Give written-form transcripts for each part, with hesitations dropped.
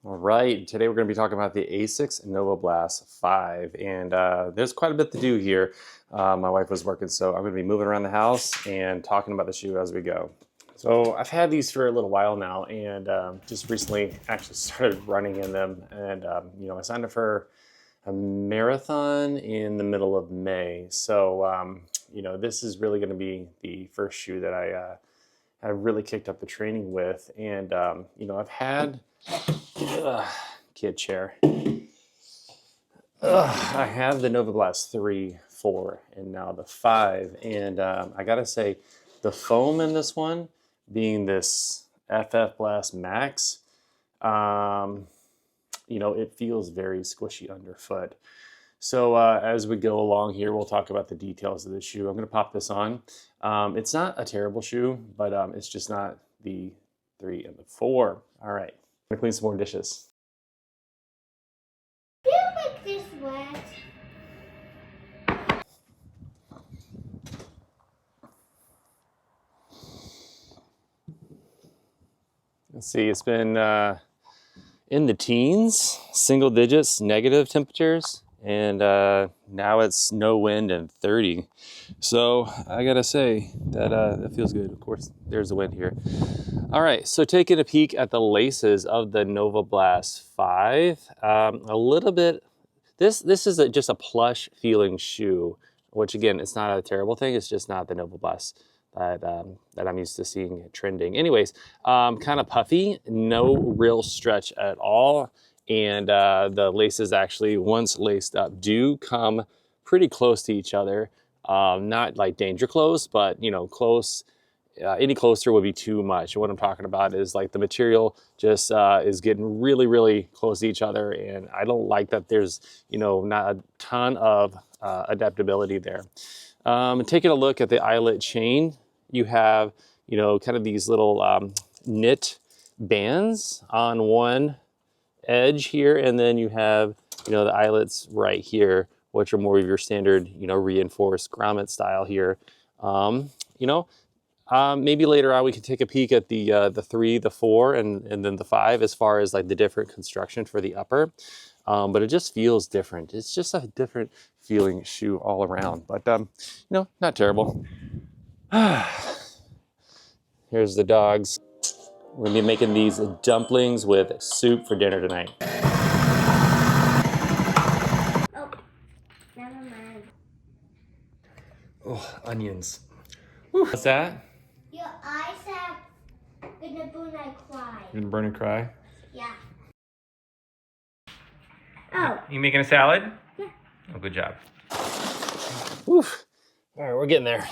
All right, today we're going to be talking about the ASICS Novablast 5, and there's quite a bit to do here. My wife was working, so I'm going to be moving around the house and talking about the shoe as we go. So I've had these for a little while now, and just recently actually started running in them, and I signed up for a marathon in the middle of May. So this is really going to be the first shoe that I really kicked up the training with, and I've had kid chair. I have the Novablast 3, 4, and now the 5, and I gotta say, the foam in this one, being this FF Blast Max, it feels very squishy underfoot. So as we go along here, we'll talk about the details of the shoe. I'm gonna pop this on. It's not a terrible shoe, but it's just not the 3 and the 4. All right, I'm gonna clean some more dishes. Do you make this wet? Let's see, it's been in the teens, single digits, negative temperatures, and now it's no wind and 30. So I gotta say that that feels good. Of course, there's the wind here. All right, so taking a peek at the laces of the Novablast 5, a little bit. This is just a plush feeling shoe, which again, it's not a terrible thing. It's just not the Novablast that I'm used to seeing trending. Anyways, kind of puffy, no real stretch at all. And the laces actually, once laced up, do come pretty close to each other. Not like danger close, but close. Any closer would be too much. What I'm talking about is like the material just is getting really, really close to each other. And I don't like that there's, not a ton of adaptability there. Taking a look at the eyelet chain, you have, kind of these little knit bands on one edge here. And then you have, the eyelets right here, which are more of your standard, reinforced grommet style here. Maybe later on we can take a peek at the 3, the 4, and then the 5 as far as like the different construction for the upper. But it just feels different. It's just a different feeling shoe all around. But not terrible. Here's the dogs. We're gonna be making these dumplings with soup for dinner tonight. Oh, never mind. Oh, onions. What's that? Your eyes are gonna burn and cry. You're gonna burn and cry? Yeah. Oh. You making a salad? Yeah. Oh, good job. Oof. All right, we're getting there.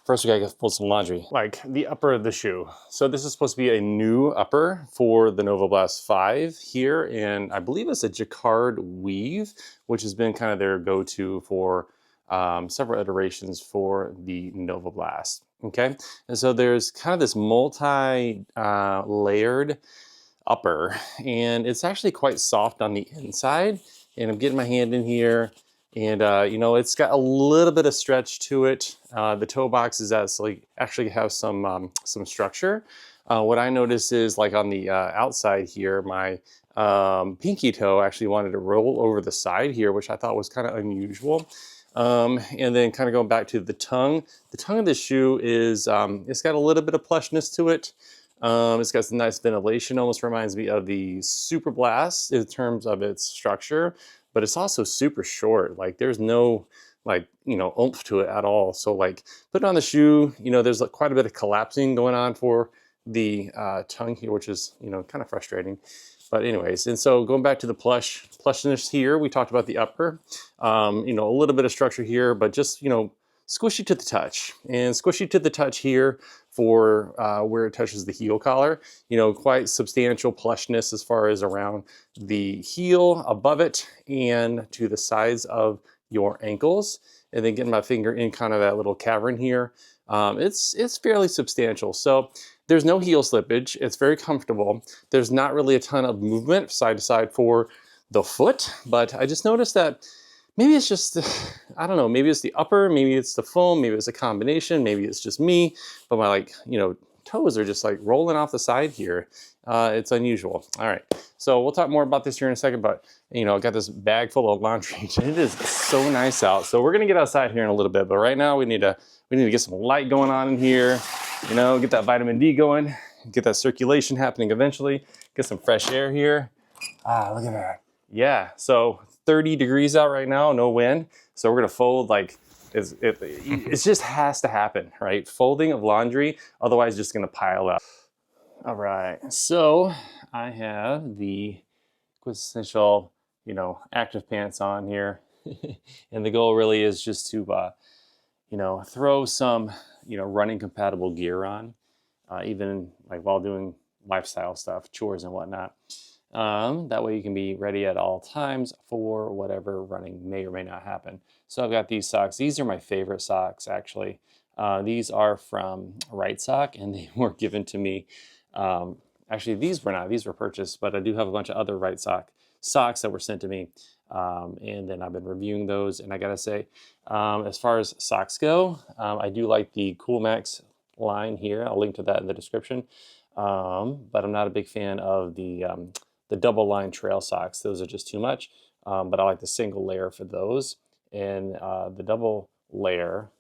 First, we gotta pull some laundry. Like the upper of the shoe. So this is supposed to be a new upper for the Novablast 5 here, and I believe it's a jacquard weave, which has been kind of their go-to for several iterations for the Novablast. Okay, and so there's kind of this multi-layered upper, and it's actually quite soft on the inside. And I'm getting my hand in here. And, it's got a little bit of stretch to it. The toe boxes actually have some structure. What I noticed is like on the outside here, my pinky toe actually wanted to roll over the side here, which I thought was kind of unusual. And then kind of going back to the tongue of the shoe is, it's got a little bit of plushness to it. It's got some nice ventilation, almost reminds me of the Super Blast in terms of its structure. But it's also super short. Like there's no oomph to it at all. So like put it on the shoe, there's quite a bit of collapsing going on for the tongue here, which is, kind of frustrating. But anyways, and so going back to the plushness here, we talked about the upper, a little bit of structure here, but just, squishy to the touch, and squishy to the touch here for where it touches the heel collar. Quite substantial plushness as far as around the heel, above it, and to the sides of your ankles. And then getting my finger in kind of that little cavern here. It's fairly substantial. So there's no heel slippage. It's very comfortable. There's not really a ton of movement side to side for the foot, but I just noticed that maybe it's just, I don't know, maybe it's the upper, maybe it's the foam, maybe it's a combination, maybe it's just me, but my toes are just like rolling off the side here. It's unusual. All right, so we'll talk more about this here in a second, but I got this bag full of laundry. It is so nice out. So we're gonna get outside here in a little bit, but right now we need to get some light going on in here. Get that vitamin D going, get that circulation happening eventually, get some fresh air here. Look at that. Yeah, so 30 degrees out right now, no wind. So we're gonna fold like, it just has to happen, right? Folding of laundry, otherwise it's just gonna pile up. All right, so I have the quintessential, active pants on here. And the goal really is just to, throw some, running compatible gear on, even like while doing lifestyle stuff, chores and whatnot. That way you can be ready at all times for whatever running may or may not happen. So I've got these socks. These are my favorite socks, actually. These are from Right Sock, and they were given to me. Actually, these were not. These were purchased, but I do have a bunch of other Right Sock socks that were sent to me. And then I've been reviewing those, and I gotta say, as far as socks go, I do like the Cool Max line here. I'll link to that in the description. But I'm not a big fan of the double line trail socks. Those are just too much. But I like the single layer for those. And the double layer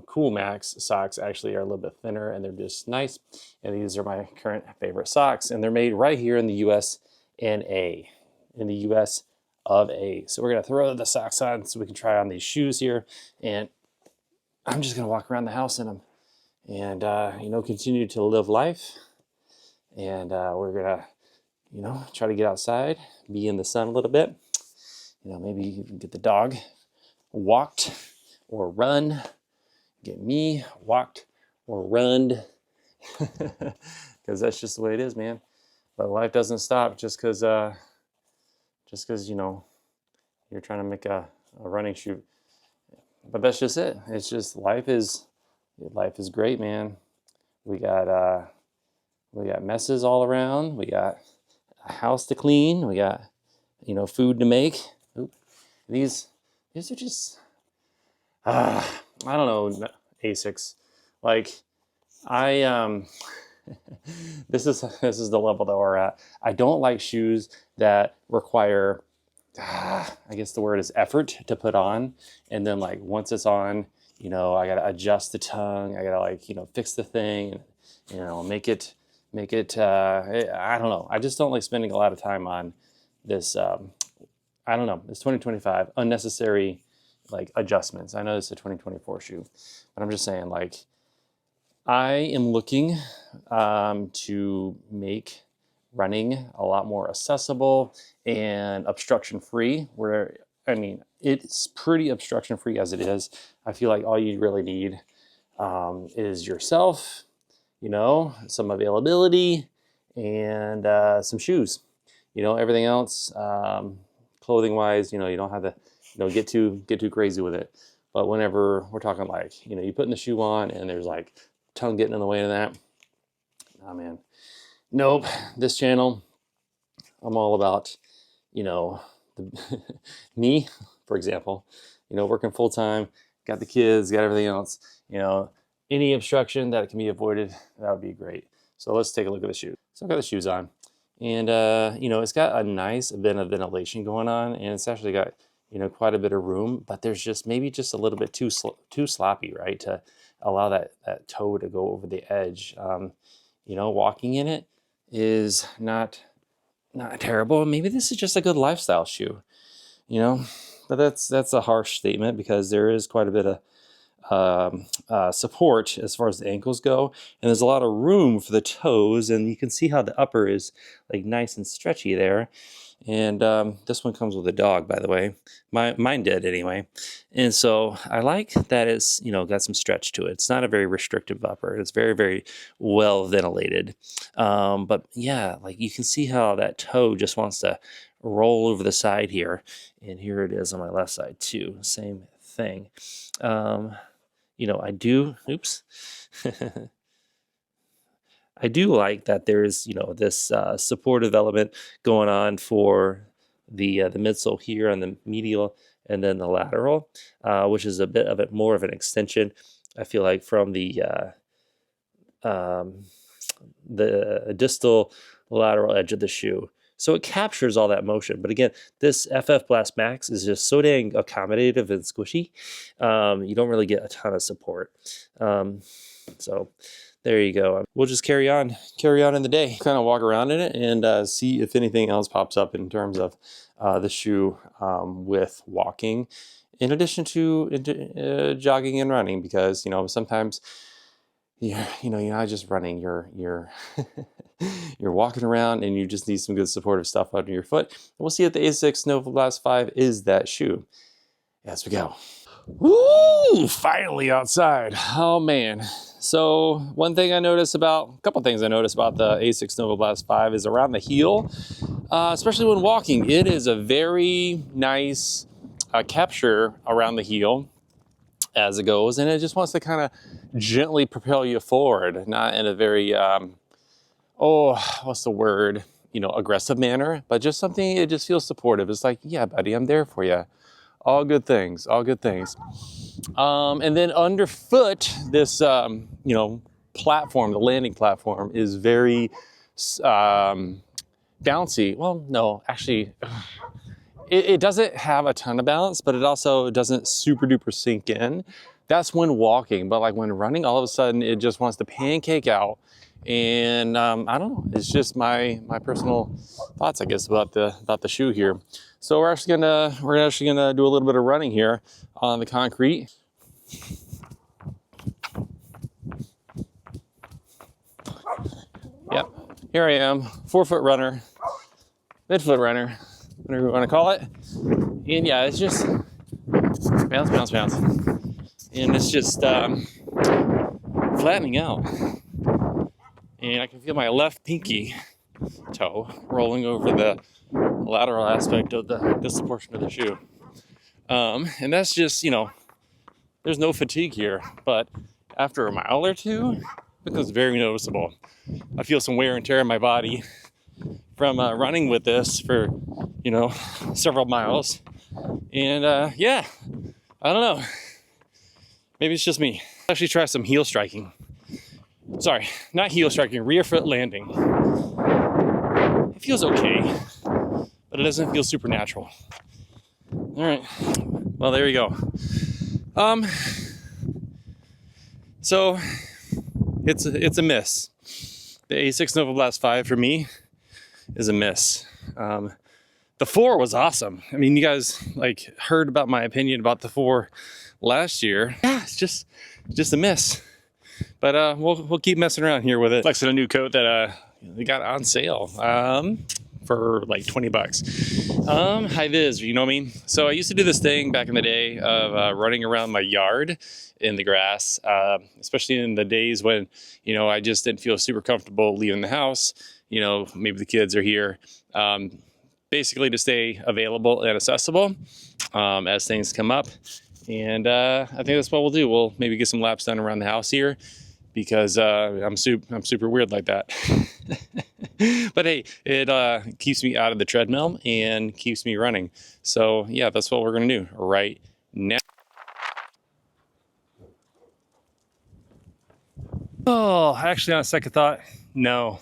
Cool Max socks actually are a little bit thinner, and they're just nice. And these are my current favorite socks, and they're made right here in the US in the US of A. So we're gonna throw the socks on so we can try on these shoes here, and I'm just gonna walk around the house in them and continue to live life. And we're gonna try to get outside, be in the sun a little bit, maybe even get the dog walked or run, get me walked or run, because that's just the way it is, man. But life doesn't stop just because you're trying to make a running shoe. But that's just it. It's just life is great, man. We got messes all around. We got a house to clean. We got food to make. Oop. These are just I don't know, ASICS. Like I this is the level that we're at. I don't like shoes that require I guess the word is effort to put on, and then like once it's on, I gotta adjust the tongue. I gotta fix the thing, and make it. I don't know. I just don't like spending a lot of time on this. I don't know. It's 2025. Unnecessary like adjustments. I know it's a 2024 shoe, but I'm just saying like I am looking to make running a lot more accessible and obstruction free, where it's pretty obstruction free as it is. I feel like all you really need is yourself, some availability, and some shoes. Everything else, clothing wise, you don't have to get too crazy with it. But whenever we're talking like you putting the shoe on and there's like tongue getting in the way of that, oh man, nope. This channel, I'm all about me, for example, working full time, got the kids, got everything else, any obstruction that can be avoided, that would be great. So let's take a look at the shoes. So I've got the shoes on, and it's got a nice bit of ventilation going on, and it's actually got quite a bit of room, but there's just maybe just a little bit too sloppy, right, to allow that toe to go over the edge. Walking in it is not terrible. Maybe this is just a good lifestyle shoe, but that's a harsh statement because there is quite a bit of support as far as the ankles go, and there's a lot of room for the toes, and you can see how the upper is like nice and stretchy there. And this one comes with a dog, by the way. Mine did anyway. And so I like that it's got some stretch to it. It's not a very restrictive upper. It's very, very well ventilated. But yeah, like you can see how that toe just wants to roll over the side here. And here it is on my left side too. Same thing. I do. Oops. I do like that there's this supportive element going on for the midsole here on the medial and then the lateral, which is a bit of it more of an extension. I feel like from the the distal lateral edge of the shoe. So it captures all that motion. But again, this FF Blast Max is just so dang accommodative and squishy. You don't really get a ton of support. So there you go. We'll just carry on in the day. Kind of walk around in it and see if anything else pops up in terms of the shoe with walking, in addition to jogging and running, because sometimes you're not just running, you're you're walking around and you just need some good supportive stuff under your foot. And we'll see if the ASICS Novablast 5 is that shoe as we go. Woo! Finally outside. Oh man. So a couple things I noticed about the ASICS Novablast 5 is around the heel, especially when walking. It is a very nice capture around the heel as it goes, and it just wants to kind of gently propel you forward, not in a very what's the word, aggressive manner, but just something, it just feels supportive. It's like, yeah, buddy, I'm there for you. All good things. And then underfoot, this platform, the landing platform, is very bouncy. Well, no, actually, it doesn't have a ton of balance, but it also doesn't super duper sink in. That's when walking, but like when running, all of a sudden it just wants to pancake out. And I don't know, it's just my personal thoughts, I guess, about the shoe here. So we're actually gonna do a little bit of running here on the concrete. Yep, here I am, 4-foot runner, midfoot runner, whatever you want to call it. And yeah, it's just bounce, bounce, bounce. And it's just flattening out. And I can feel my left pinky toe rolling over the lateral aspect of this portion of the shoe. And that's just, there's no fatigue here, but after a mile or two, it becomes very noticeable. I feel some wear and tear in my body from running with this for, several miles. And yeah, I don't know. Maybe it's just me. Actually try some heel striking. Sorry, not heel striking, rear foot landing. It feels okay, but it doesn't feel supernatural. All right, well, there you go. So it's a miss. The ASICS Novablast 5 for me is a miss. The 4 was awesome. I mean, you guys heard about my opinion about the 4 last year. Yeah, it's just a miss. But we'll keep messing around here with it. Flexing a new coat that we got on sale for like $20. High vis, you know what I mean? So I used to do this thing back in the day of running around my yard in the grass, especially in the days when, I just didn't feel super comfortable leaving the house. Maybe the kids are here. Basically to stay available and accessible as things come up. And I think that's what we'll do. We'll maybe get some laps done around the house here because I'm super weird like that. But hey, it keeps me out of the treadmill and keeps me running. So yeah, that's what we're gonna do right now. Oh, actually, on a second thought, no.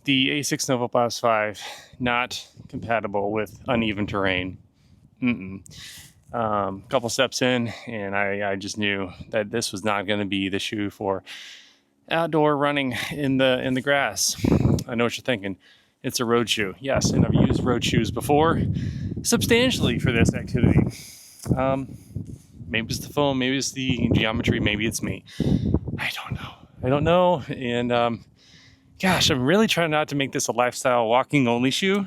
The ASICS Novablast 5, not compatible with uneven terrain. Couple steps in, and I just knew that this was not going to be the shoe for outdoor running in the grass. I know what you're thinking. It's a road shoe. Yes, and I've used road shoes before substantially for this activity. Maybe it's the foam, maybe it's the geometry, maybe it's me. I don't know. And gosh, I'm really trying not to make this a lifestyle walking only shoe.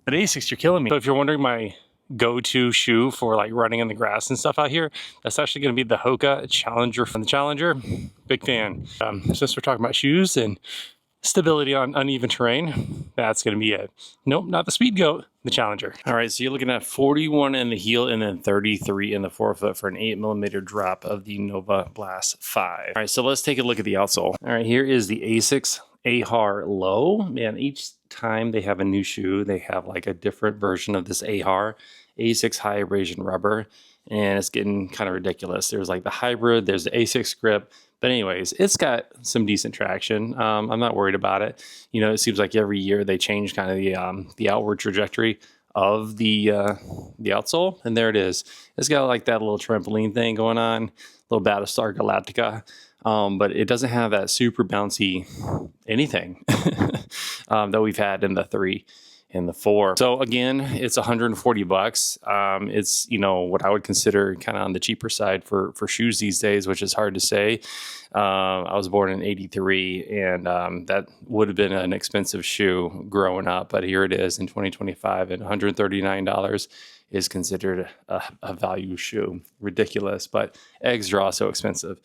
But ASICS, you're killing me. So if you're wondering my go-to shoe for running in the grass and stuff out here, that's actually going to be the Hoka Challenger from the Challenger. Big fan. Since we're talking about shoes and stability on uneven terrain, that's going to be it. Nope, not the Speed Goat, the Challenger. All right, so you're looking at 41 in the heel and then 33 in the forefoot for an 8mm drop of the Novablast 5. All right, so let's take a look at the outsole. All right, here is the ASICS AHAR Low. Man, each time they have a new shoe, they have a different version of this AHAR, ASICS High Abrasion Rubber, and it's getting kind of ridiculous. There's the hybrid, there's the ASICS Grip, But anyways, it's got some decent traction. I'm not worried about it. You know, it seems like every year they change kind of the outward trajectory of the outsole, and there it is. It's got like that little trampoline thing going on, little Battlestar Galactica, but it doesn't have that super bouncy anything that we've had in the 3 and the 4. So again, it's $140. It's, you know, what I would consider kind of on the cheaper side for shoes these days, which is hard to say. I was born in '83, and that would have been an expensive shoe growing up, but here it is in 2025, and $139 is considered a value shoe. Ridiculous, but eggs are also expensive.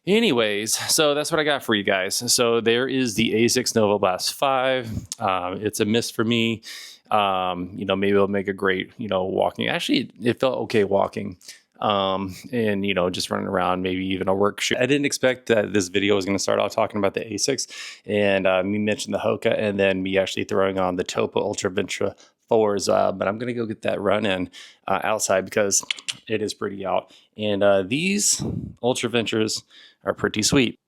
Anyways, so that's what I got for you guys. So there is the ASICS Novablast 5. It's a miss for me. You know, maybe it'll make a great, you know, walking. Actually, it felt okay walking. And, you know, just running around, maybe even a work shoe. I didn't expect that this video was going to start off talking about the ASICS, and me mentioned the Hoka, and then me actually throwing on the Topa Ultra Ventura 4s, but I'm going to go get that run in outside because it is pretty out. And these Ultra Ventures are pretty sweet.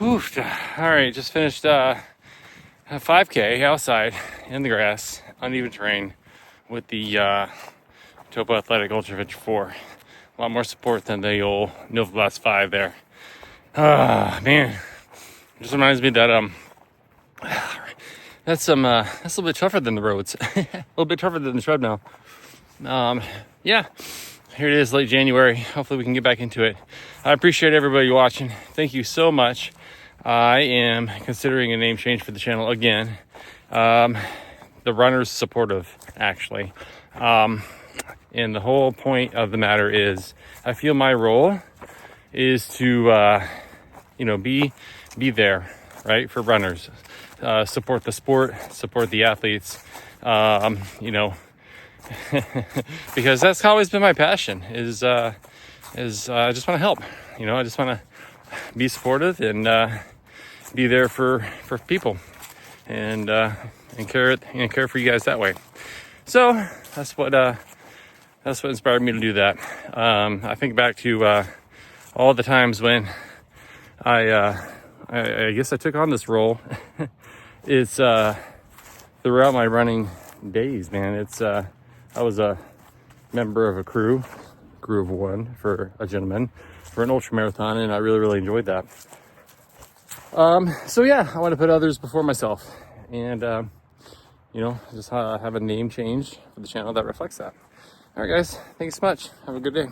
Oof. All right, just finished a 5K outside in the grass, uneven terrain, with the Topo Athletic Ultra Venture 4. A lot more support than the old Novablast 5 there. Man, just reminds me that that's a little bit tougher than the roads, a little bit tougher than the treadmill. Yeah, here it is, late January. Hopefully we can get back into it. I appreciate everybody watching. Thank you so much. I am considering a name change for the channel again. The Runner's Supportive, actually. And the whole point of the matter is, I feel my role is to, you know, be there, right, for runners. Support the sport, support the athletes, you know, because that's always been my passion. Is I just want to help. You know, I just want to be supportive and be there for people, and care for you guys that way. So that's what inspired me to do that. I think back to all the times when I guess I took on this role. It's throughout my running days, man. It's I was a member of a crew of one for a gentleman for an ultra marathon, and I really enjoyed that. So yeah, I want to put others before myself, and you know, just have a name change for the channel that reflects that. All right, guys, thanks so much. Have a good day.